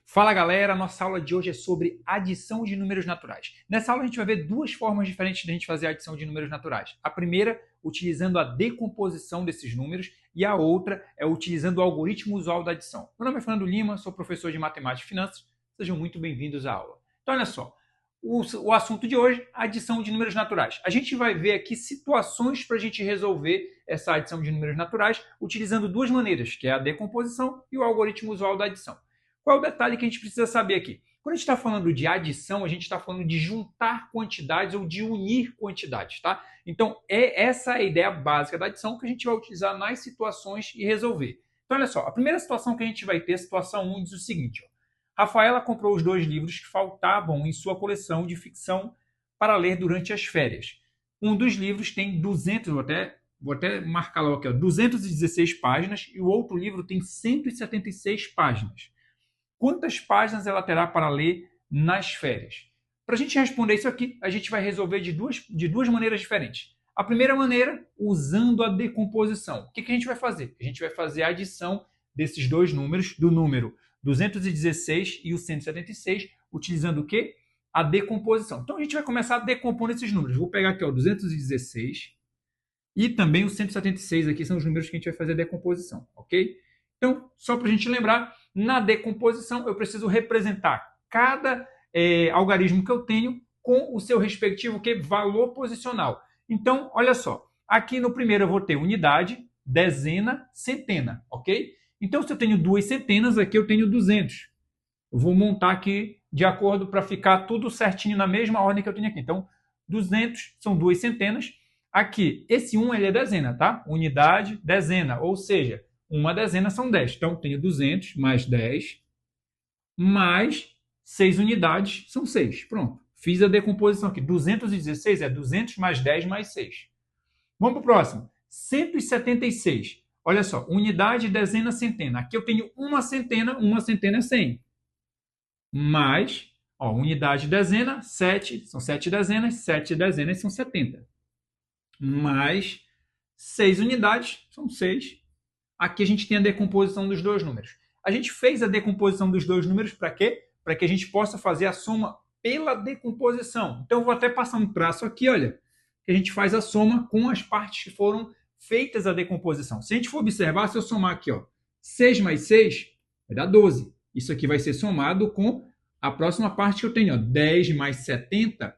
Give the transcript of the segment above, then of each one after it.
Fala galera, nossa aula de hoje é sobre adição de números naturais. Nessa aula a gente vai ver duas formas diferentes de a gente fazer a adição de números naturais. A primeira, utilizando a decomposição desses números, e a outra é utilizando o algoritmo usual da adição. Meu nome é Fernando Lima, sou professor de Matemática e Finanças, sejam muito bem-vindos à aula. Então olha só, o assunto de hoje, adição de números naturais. A gente vai ver aqui situações para a gente resolver essa adição de números naturais utilizando duas maneiras, que é a decomposição e o algoritmo usual da adição. Qual é o detalhe que a gente precisa saber aqui? Quando a gente está falando de adição, a gente está falando de juntar quantidades ou de unir quantidades, tá? Então, essa é a ideia básica da adição que a gente vai utilizar nas situações e resolver. Então, olha só, a primeira situação que a gente vai ter, a situação 1, diz o seguinte, ó. Rafaela comprou os 2 livros que faltavam em sua coleção de ficção para ler durante as férias. Um dos livros tem 200, vou até marcar lá aqui, ó, 216 páginas e o outro livro tem 176 páginas. Quantas páginas ela terá para ler nas férias? Para a gente responder isso aqui, a gente vai resolver de duas maneiras diferentes. A primeira maneira, usando a decomposição. O que a gente vai fazer? A gente vai fazer a adição desses dois números, do número 216 e o 176, utilizando o quê? A decomposição. Então a gente vai começar a decompor esses números. Vou pegar aqui o 216 e também o 176 aqui são os números que a gente vai fazer a decomposição, ok? Então, só para a gente lembrar, na decomposição eu preciso representar cada algarismo que eu tenho com o seu respectivo valor posicional. Então, olha só, aqui no primeiro eu vou ter unidade, dezena, centena, ok? Então, se eu tenho 2 centenas, aqui eu tenho 200. Eu vou montar aqui de acordo para ficar tudo certinho na mesma ordem que eu tenho aqui. Então, 200 são 2 centenas. Aqui, esse 1 ele é dezena, tá? Unidade, dezena, ou seja, uma dezena são 10. Então, eu tenho 200 mais 10, mais 6 unidades são 6. Pronto. Fiz a decomposição aqui. 216 é 200 mais 10 mais 6. Vamos para o próximo. 176. Olha só, unidade, dezena, centena. Aqui eu tenho uma centena é 100. Mais, ó, unidade, dezena, 7. São 7 dezenas são 70. Mais 6 unidades, são 6. Aqui a gente tem a decomposição dos dois números. A gente fez a decomposição dos dois números para quê? Para que a gente possa fazer a soma pela decomposição. Então, eu vou até passar um traço aqui, olha, que a gente faz a soma com as partes que foram feitas a decomposição. Se a gente for observar, se eu somar aqui, ó, 6 mais 6, vai dar 12. Isso aqui vai ser somado com a próxima parte que eu tenho, ó, 10 mais 70,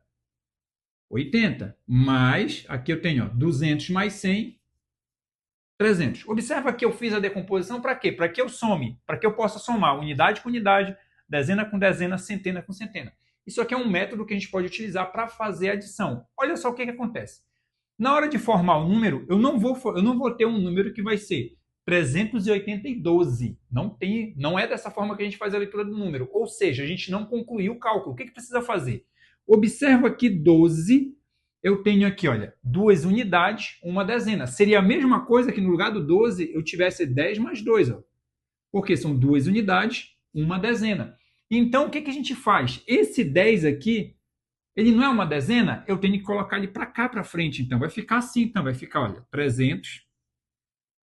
80. Mais, aqui eu tenho, ó, 200 mais 100, 300. Observa que eu fiz a decomposição para quê? Para que eu some, para que eu possa somar unidade com unidade, dezena com dezena, centena com centena. Isso aqui é um método que a gente pode utilizar para fazer a adição. Olha só o que acontece. Na hora de formar o número, eu não vou ter um número que vai ser 380 e 12. Não é dessa forma que a gente faz a leitura do número. Ou seja, a gente não concluiu o cálculo. O que precisa fazer? Observa que 12... eu tenho aqui, olha, 2 unidades, uma dezena. Seria a mesma coisa que no lugar do 12 eu tivesse 10 mais 2, ó. Porque são 2 unidades, uma dezena. Então, o que a gente faz? Esse 10 aqui, ele não é uma dezena, eu tenho que colocar ele para cá, para frente. Então, vai ficar assim, então, vai ficar, olha, 300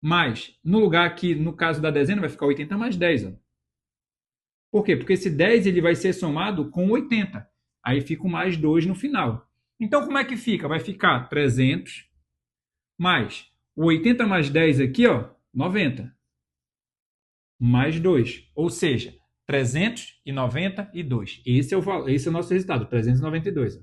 mais, no lugar aqui, no caso da dezena, vai ficar 80 mais 10, ó. Por quê? Porque esse 10 ele vai ser somado com 80. Aí fica o mais 2 no final. Então, como é que fica? Vai ficar 300 mais o 80 mais 10 aqui, ó, 90. Mais 2. Ou seja, 392. Esse é o nosso resultado, 392.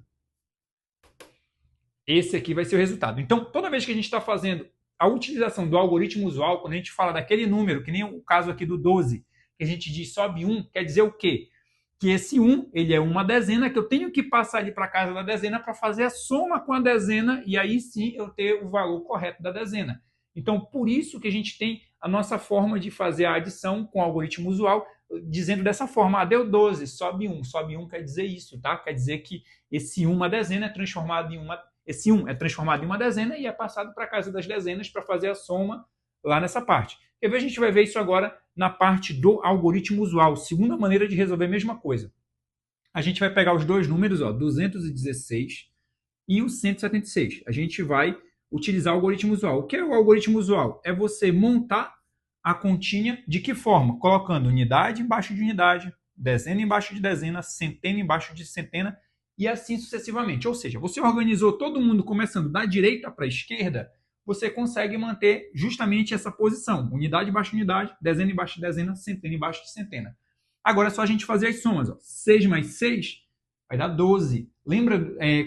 Esse aqui vai ser o resultado. Então, toda vez que a gente está fazendo a utilização do algoritmo usual, quando a gente fala daquele número, que nem o caso aqui do 12, que a gente diz sobe 1, quer dizer o quê? Que esse 1, ele é uma dezena, que eu tenho que passar ali para casa da dezena para fazer a soma com a dezena, e aí sim eu ter o valor correto da dezena. Então, por isso que a gente tem a nossa forma de fazer a adição com o algoritmo usual, dizendo dessa forma, deu 12, sobe 1. Sobe 1 quer dizer isso, tá? Quer dizer que esse 1, uma dezena, é transformado em uma... Esse 1 é transformado em uma dezena e é passado para a casa das dezenas para fazer a soma lá nessa parte. Quer ver? A gente vai ver isso agora na parte do algoritmo usual. Segunda maneira de resolver a mesma coisa. A gente vai pegar os dois números, ó, 216 e o 176. A gente vai utilizar o algoritmo usual. O que é o algoritmo usual? É você montar a continha de que forma? Colocando unidade embaixo de unidade, dezena embaixo de dezena, centena embaixo de centena e assim sucessivamente. Ou seja, você organizou todo mundo começando da direita para a esquerda, você consegue manter justamente essa posição. Unidade embaixo de unidade, dezena embaixo de dezena, centena embaixo de centena. Agora é só a gente fazer as somas. Ó. 6 mais 6 vai dar 12. Lembra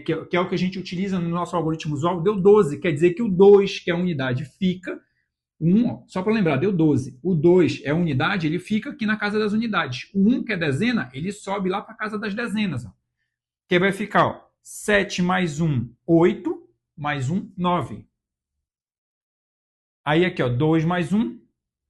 que é o que a gente utiliza no nosso algoritmo usual? Deu 12. Quer dizer que o 2, que é a unidade, fica. 1, só para lembrar, deu 12. O 2 é a unidade, ele fica aqui na casa das unidades. O 1, que é dezena, ele sobe lá para a casa das dezenas. Ó. Que vai ficar, ó, 7 mais 1, 8, mais 1, 9. Aí aqui, ó, 2 mais 1,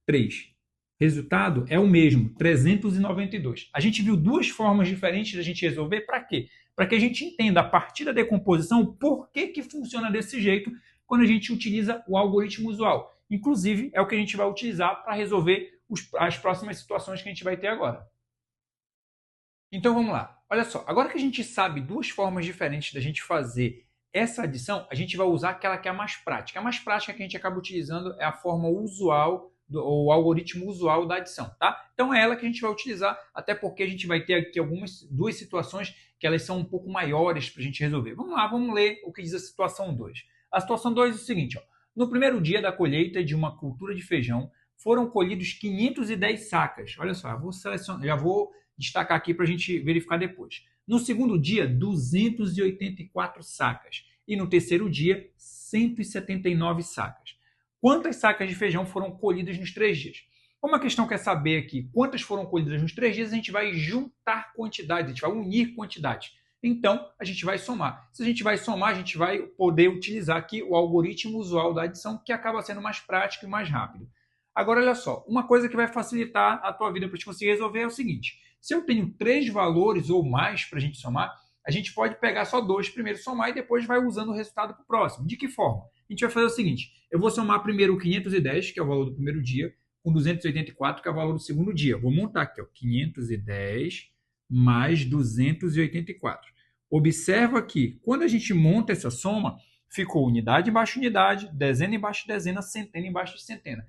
3. Resultado é o mesmo, 392. A gente viu duas formas diferentes da gente resolver. Para quê? Para que a gente entenda, a partir da decomposição, por que funciona desse jeito quando a gente utiliza o algoritmo usual. Inclusive, é o que a gente vai utilizar para resolver as próximas situações que a gente vai ter agora. Então, vamos lá. Olha só, agora que a gente sabe duas formas diferentes da gente fazer essa adição, a gente vai usar aquela que é a mais prática. A mais prática que a gente acaba utilizando é a forma usual, o algoritmo usual da adição, tá? Então é ela que a gente vai utilizar, até porque a gente vai ter aqui duas situações que elas são um pouco maiores para a gente resolver. Vamos lá, vamos ler o que diz a situação 2. A situação 2 é o seguinte, ó. No primeiro dia da colheita de uma cultura de feijão, foram colhidos 510 sacas. Olha só, já vou destacar aqui para a gente verificar depois. No segundo dia, 284 sacas. E no terceiro dia, 179 sacas. Quantas sacas de feijão foram colhidas nos 3 dias? Como a questão quer saber aqui quantas foram colhidas nos 3 dias, a gente vai juntar quantidades, a gente vai unir quantidades. Então, a gente vai somar. Se a gente vai somar, a gente vai poder utilizar aqui o algoritmo usual da adição, que acaba sendo mais prático e mais rápido. Agora, olha só, uma coisa que vai facilitar a tua vida para a gente conseguir resolver é o seguinte. Se eu tenho 3 valores ou mais para a gente somar, a gente pode pegar só 2 primeiro, somar e depois vai usando o resultado para o próximo. De que forma? A gente vai fazer o seguinte, eu vou somar primeiro o 510, que é o valor do primeiro dia, com 284, que é o valor do segundo dia. Vou montar aqui, ó, 510 mais 284. Observa que, quando a gente monta essa soma, ficou unidade embaixo de unidade, dezena embaixo de dezena, centena embaixo de centena.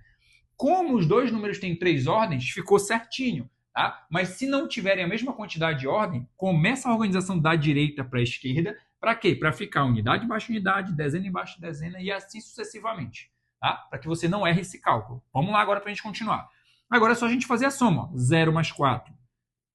Como os dois números têm 3 ordens, ficou certinho. Tá? Mas se não tiverem a mesma quantidade de ordem, começa a organização da direita para a esquerda. Para quê? Para ficar unidade embaixo de unidade, dezena embaixo de dezena e assim sucessivamente. Tá? Para que você não erre esse cálculo. Vamos lá agora para a gente continuar. Agora é só a gente fazer a soma. 0 mais 4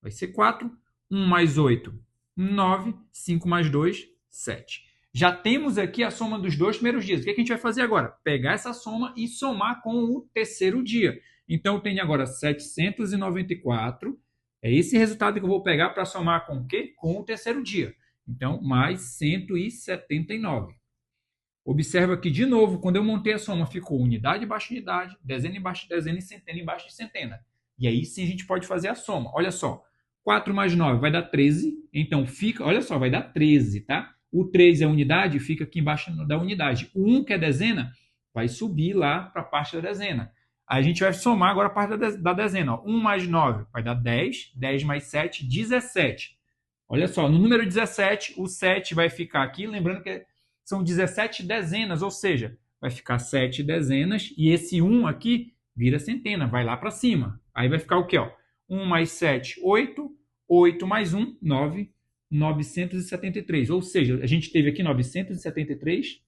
vai ser 4. 1 mais 8, 9. 5 mais 2, 7. Já temos aqui a soma dos 2 primeiros dias. O que a gente vai fazer agora? Pegar essa soma e somar com o terceiro dia. Então, eu tenho agora 794. É esse resultado que eu vou pegar para somar com o quê? Com o terceiro dia. Então, mais 179. Observa que, de novo, quando eu montei a soma, ficou unidade embaixo de unidade, dezena embaixo de dezena e centena embaixo de centena. E aí sim a gente pode fazer a soma. Olha só, 4 mais 9 vai dar 13. Então, fica, olha só, vai dar 13, tá? O 13 é a unidade, fica aqui embaixo da unidade. O 1, que é dezena, vai subir lá para a parte da dezena. Aí a gente vai somar agora a parte da dezena. Ó. 1 mais 9 vai dar 10. 10 mais 7, 17. Olha só, no número 17, o 7 vai ficar aqui. Lembrando que são 17 dezenas, ou seja, vai ficar 7 dezenas. E esse 1 aqui vira centena, vai lá para cima. Aí vai ficar o quê? Ó? 1 mais 7, 8. 8 mais 1, 9. 973. Ou seja, a gente teve aqui 973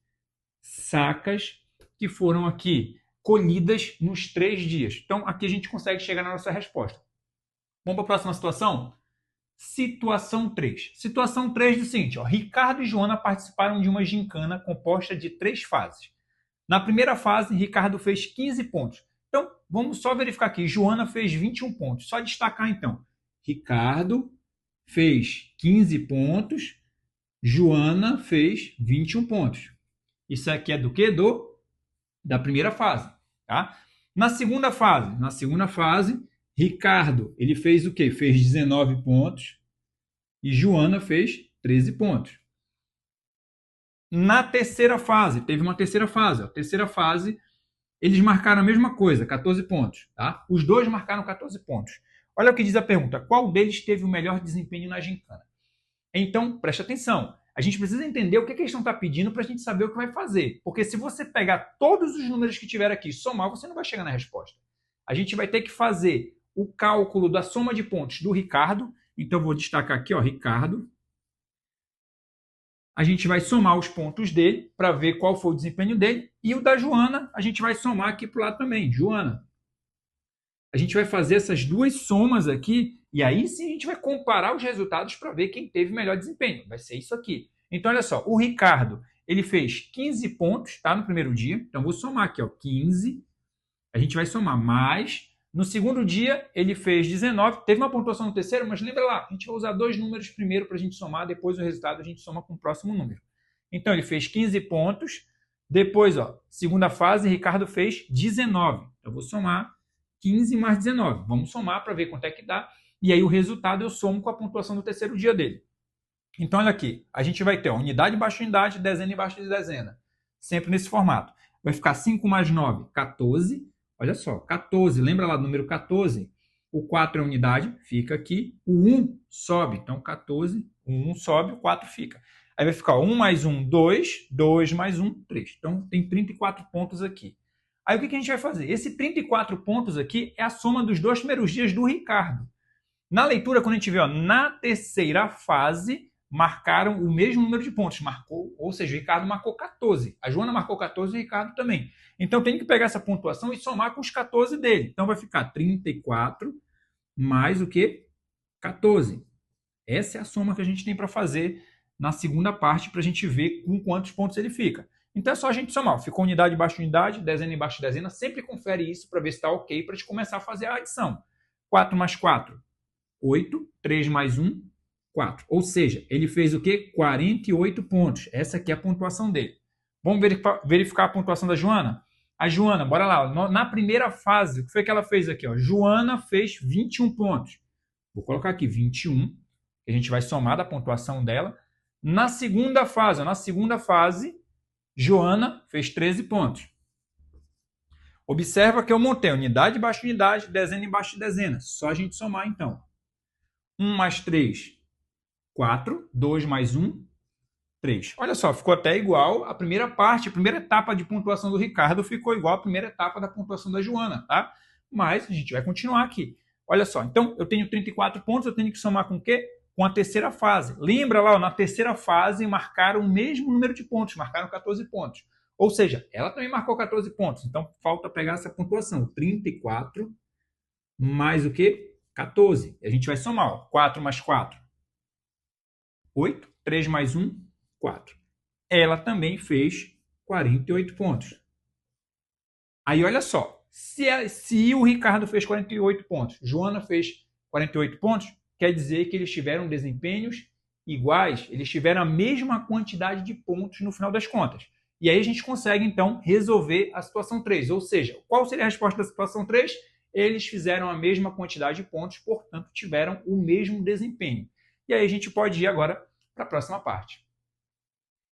sacas que foram aqui colhidas nos 3 dias. Então, aqui a gente consegue chegar na nossa resposta. Vamos para a próxima situação? Situação 3. Situação 3 diz o seguinte, ó, Ricardo e Joana participaram de uma gincana composta de 3 fases. Na primeira fase, Ricardo fez 15 pontos. Então, vamos só verificar aqui. Joana fez 21 pontos. Só destacar, então. Ricardo fez 15 pontos. Joana fez 21 pontos. Isso aqui é do quê? Da primeira fase. Tá? Na segunda fase, Ricardo ele fez o quê? Fez 19 pontos e Joana fez 13 pontos. Na terceira fase, teve uma terceira fase. A terceira fase, eles marcaram a mesma coisa, 14 pontos. Tá? Os dois marcaram 14 pontos. Olha o que diz a pergunta. Qual deles teve o melhor desempenho na gincana? Então, preste atenção. A gente precisa entender o que a questão está pedindo para a gente saber o que vai fazer. Porque se você pegar todos os números que tiver aqui e somar, você não vai chegar na resposta. A gente vai ter que fazer o cálculo da soma de pontos do Ricardo. Então, vou destacar aqui, ó, Ricardo. A gente vai somar os pontos dele para ver qual foi o desempenho dele. E o da Joana, a gente vai somar aqui para o lado também. Joana. A gente vai fazer essas duas somas aqui e aí sim a gente vai comparar os resultados para ver quem teve melhor desempenho. Vai ser isso aqui. Então, olha só, o Ricardo, ele fez 15 pontos, tá, no primeiro dia. Então, vou somar aqui, ó, 15. A gente vai somar mais. No segundo dia, ele fez 19. Teve uma pontuação no terceiro, mas lembra lá, a gente vai usar dois números primeiro para a gente somar, depois o resultado a gente soma com o próximo número. Então, ele fez 15 pontos. Depois, ó, segunda fase, Ricardo fez 19. Eu vou somar 15 mais 19. Vamos somar para ver quanto é que dá. E aí o resultado eu somo com a pontuação do terceiro dia dele. Então, olha aqui. A gente vai ter ó, unidade embaixo de unidade, dezena embaixo de dezena. Sempre nesse formato. Vai ficar 5 mais 9, 14. Olha só, 14. Lembra lá do número 14? O 4 é unidade, fica aqui. O 1 sobe. Então, 14. O 1 sobe, o 4 fica. Aí vai ficar 1 mais 1, 2. 2 mais 1, 3. Então, tem 34 pontos aqui. Aí, o que a gente vai fazer? Esse 34 pontos aqui é a soma dos dois primeiros dias do Ricardo. Na leitura, quando a gente vê, ó, na terceira fase, marcaram o mesmo número de pontos. Ou seja, o Ricardo marcou 14. A Joana marcou 14 e o Ricardo também. Então, tem que pegar essa pontuação e somar com os 14 dele. Então, vai ficar 34 mais o quê? 14. Essa é a soma que a gente tem para fazer na segunda parte para a gente ver com quantos pontos ele fica. Então, é só a gente somar. Ficou unidade embaixo de unidade, dezena embaixo de dezena. Sempre confere isso para ver se está ok para a gente começar a fazer a adição. 4 mais 4, 8. 3 mais 1, 4. Ou seja, ele fez o quê? 48 pontos. Essa aqui é a pontuação dele. Vamos verificar a pontuação da Joana? A Joana, bora lá. Na primeira fase, o que foi que ela fez aqui? Ó? Joana fez 21 pontos. Vou colocar aqui 21, que a gente vai somar da pontuação dela. Na segunda fase, Joana fez 13 pontos. Observa que eu montei unidade embaixo de unidade, dezena embaixo de dezena. Só a gente somar, então. 1 mais 3, 4. 2 mais 1, 3. Olha só, ficou até igual a primeira parte, a primeira etapa de pontuação do Ricardo ficou igual à primeira etapa da pontuação da Joana, tá? Mas a gente vai continuar aqui. Olha só, então eu tenho 34 pontos, eu tenho que somar com o quê? Com a terceira fase. Lembra lá, ó, na terceira fase marcaram o mesmo número de pontos, marcaram 14 pontos. Ou seja, ela também marcou 14 pontos. Então, falta pegar essa pontuação. 34 mais o quê? 14. A gente vai somar. Ó. 4 mais 4, 8. 3 mais 1, 4. Ela também fez 48 pontos. Aí, olha só. Se o Ricardo fez 48 pontos, Joana fez 48 pontos, quer dizer que eles tiveram desempenhos iguais, eles tiveram a mesma quantidade de pontos no final das contas. E aí a gente consegue, então, resolver a situação 3. Ou seja, qual seria a resposta da situação 3? Eles fizeram a mesma quantidade de pontos, portanto, tiveram o mesmo desempenho. E aí a gente pode ir agora para a próxima parte.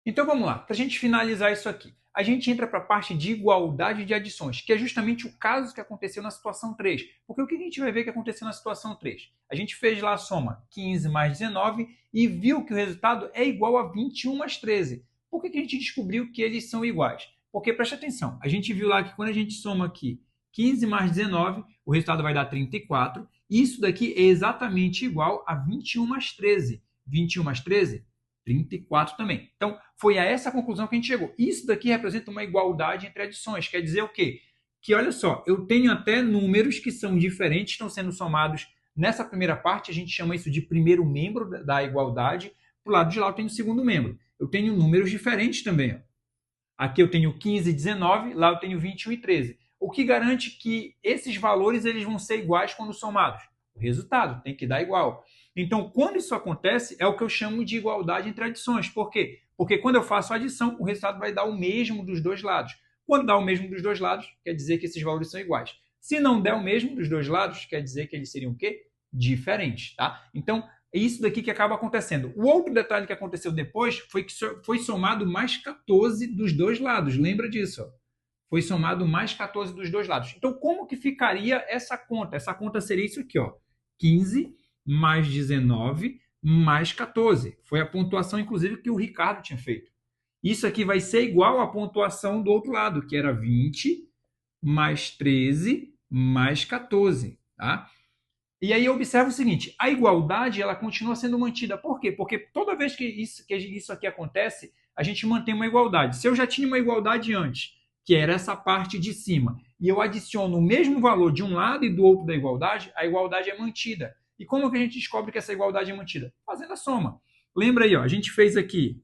Então, vamos lá. Para a gente finalizar isso aqui, a gente entra para a parte de igualdade de adições, que é justamente o caso que aconteceu na situação 3. Porque o que a gente vai ver que aconteceu na situação 3? A gente fez lá a soma 15 mais 19 e viu que o resultado é igual a 21 mais 13. Por que a gente descobriu que eles são iguais? Porque, preste atenção, a gente viu lá que quando a gente soma aqui 15 mais 19, o resultado vai dar 34. Isso daqui é exatamente igual a 21 mais 13. 21 mais 13, 34 também. Então, foi a essa conclusão que a gente chegou. Isso daqui representa uma igualdade entre adições. Quer dizer o quê? Que, olha só, eu tenho até números que são diferentes, estão sendo somados nessa primeira parte, a gente chama isso de primeiro membro da igualdade. Para o lado de lá eu tenho o segundo membro. Eu tenho números diferentes também. Ó. Aqui eu tenho 15 e 19, lá eu tenho 21 e 13. O que garante que esses valores eles vão ser iguais quando somados? O resultado tem que dar igual. Então, quando isso acontece, é o que eu chamo de igualdade entre adições. Por quê? Porque quando eu faço a adição, o resultado vai dar o mesmo dos dois lados. Quando dá o mesmo dos dois lados, quer dizer que esses valores são iguais. Se não der o mesmo dos dois lados, quer dizer que eles seriam o quê? Diferentes, tá? Então, é isso daqui que acaba acontecendo. O outro detalhe que aconteceu depois foi que foi somado mais 14 dos dois lados. Lembra disso, ó? Foi somado mais 14 dos dois lados. Então, como que ficaria essa conta? Essa conta seria isso aqui, ó. 15 mais 19 mais 14. Foi a pontuação, inclusive, que o Ricardo tinha feito. Isso aqui vai ser igual à pontuação do outro lado, que era 20 mais 13 mais 14. Tá? E aí observa o seguinte, a igualdade ela continua sendo mantida. Por quê? Porque toda vez que isso aqui acontece, a gente mantém uma igualdade. Se eu já tinha uma igualdade antes, que era essa parte de cima, e eu adiciono o mesmo valor de um lado e do outro da igualdade, a igualdade é mantida. E como que a gente descobre que essa igualdade é mantida? Fazendo a soma. Lembra aí, ó, a gente fez aqui,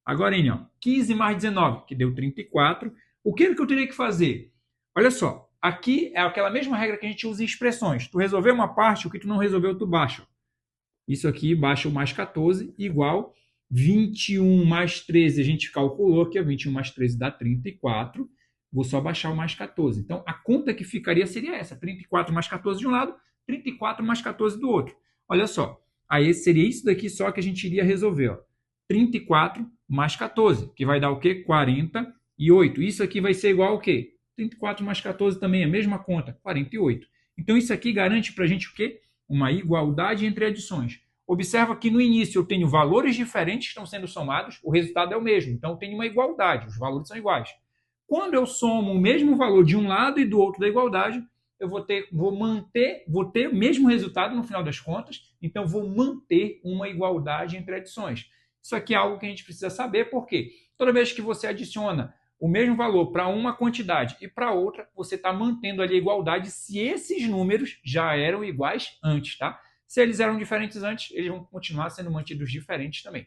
agora, ó, 15 mais 19, que deu 34. O que eu teria que fazer? Olha só, aqui é aquela mesma regra que a gente usa em expressões. Tu resolveu uma parte, o que tu não resolveu, tu baixa. Isso aqui, baixa o mais 14, igual 21 mais 13, a gente calculou aqui, 21 mais 13 dá 34. Vou só baixar o mais 14. Então, a conta que ficaria seria essa, 34 mais 14 de um lado, 34 mais 14 do outro. Olha só, aí seria isso daqui só que a gente iria resolver. Ó. 34 mais 14, que vai dar o quê? 48. Isso aqui vai ser igual ao quê? 34 mais 14 também é a mesma conta, 48. Então, isso aqui garante para a gente o quê? Uma igualdade entre adições. Observa que no início eu tenho valores diferentes que estão sendo somados, o resultado é o mesmo. Então, eu tenho uma igualdade, os valores são iguais. Quando eu somo o mesmo valor de um lado e do outro da igualdade, eu vou ter o mesmo resultado no final das contas, então vou manter uma igualdade entre adições. Isso aqui é algo que a gente precisa saber, porque toda vez que você adiciona o mesmo valor para uma quantidade e para outra, você está mantendo ali a igualdade se esses números já eram iguais antes, tá? Se eles eram diferentes antes, eles vão continuar sendo mantidos diferentes também.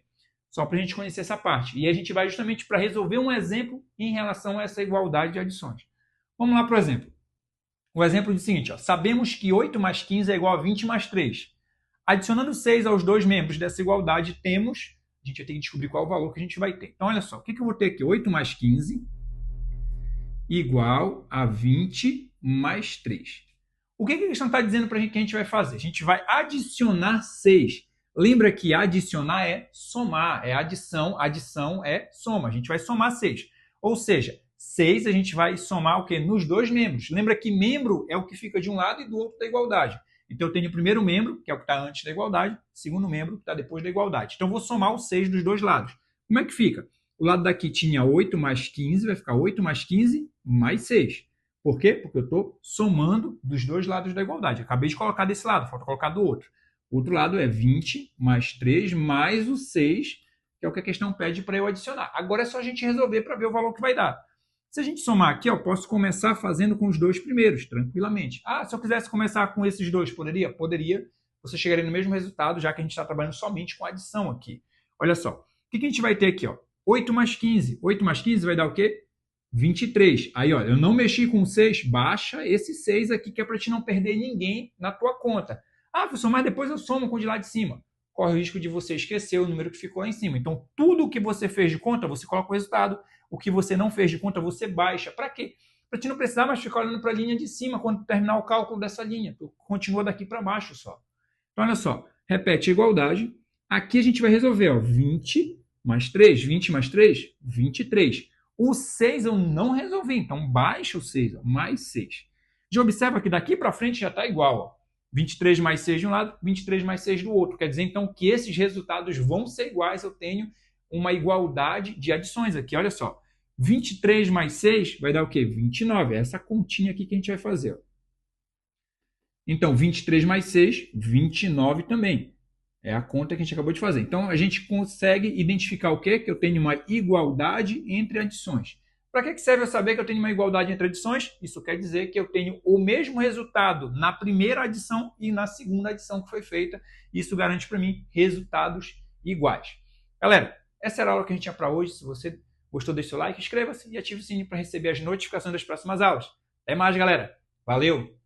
Só para a gente conhecer essa parte. E a gente vai justamente para resolver um exemplo em relação a essa igualdade de adições. Vamos lá para o exemplo. O exemplo diz o seguinte, ó, sabemos que 8 mais 15 é igual a 20 mais 3. Adicionando 6 aos dois membros dessa igualdade, temos... A gente vai ter que descobrir qual é o valor que a gente vai ter. Então, olha só, o que eu vou ter aqui? 8 mais 15 igual a 20 mais 3. O que a questão está dizendo para a gente que a gente vai fazer? A gente vai adicionar 6. Lembra que adicionar é somar, é adição é soma. A gente vai somar 6. Ou seja, 6 a gente vai somar o quê? Nos dois membros. Lembra que membro é o que fica de um lado e do outro da igualdade. Então, eu tenho o primeiro membro, que é o que está antes da igualdade, segundo membro, que está depois da igualdade. Então, eu vou somar os 6 dos dois lados. Como é que fica? O lado daqui tinha 8 mais 15, vai ficar 8 mais 15 mais 6. Por quê? Porque eu estou somando dos dois lados da igualdade. Acabei de colocar desse lado, falta colocar do outro. O outro lado é 20 mais 3 mais o 6, que é o que a questão pede para eu adicionar. Agora é só a gente resolver para ver o valor que vai dar. Se a gente somar aqui, eu posso começar fazendo com os dois primeiros, tranquilamente. Ah, se eu quisesse começar com esses dois, poderia? Poderia. Você chegaria no mesmo resultado, já que a gente está trabalhando somente com adição aqui. Olha só, o que a gente vai ter aqui? Ó? 8 mais 15. 8 mais 15 vai dar o quê? 23. Aí, ó, eu não mexi com 6, baixa esse 6 aqui, que é para te não perder ninguém na tua conta. Ah, professor, mas depois eu somo com o de lá de cima. Corre o risco de você esquecer o número que ficou lá em cima. Então, tudo o que você fez de conta, você coloca o resultado. O que você não fez de conta, você baixa. Para quê? Para te não precisar mais ficar olhando para a linha de cima quando terminar o cálculo dessa linha. Tu continua daqui para baixo só. Então, olha só. Repete a igualdade. Aqui a gente vai resolver, ó, 20 mais 3. 20 mais 3, 23. O 6 eu não resolvi, então baixa o 6, ó, mais 6. Já observa que daqui para frente já está igual. Ó. 23 mais 6 de um lado, 23 mais 6 do outro. Quer dizer, então, que esses resultados vão ser iguais. Eu tenho uma igualdade de adições aqui. Olha só. 23 mais 6 vai dar o quê? 29. É essa continha aqui que a gente vai fazer. Ó. Então, 23 mais 6, 29 também. É a conta que a gente acabou de fazer. Então, a gente consegue identificar o quê? Que eu tenho uma igualdade entre adições. Para que serve eu saber que eu tenho uma igualdade entre adições? Isso quer dizer que eu tenho o mesmo resultado na primeira adição e na segunda adição que foi feita. Isso garante para mim resultados iguais. Galera, essa era a aula que a gente tinha para hoje. Se você gostou, deixe seu like, inscreva-se e ative o sininho para receber as notificações das próximas aulas. Até mais, galera. Valeu!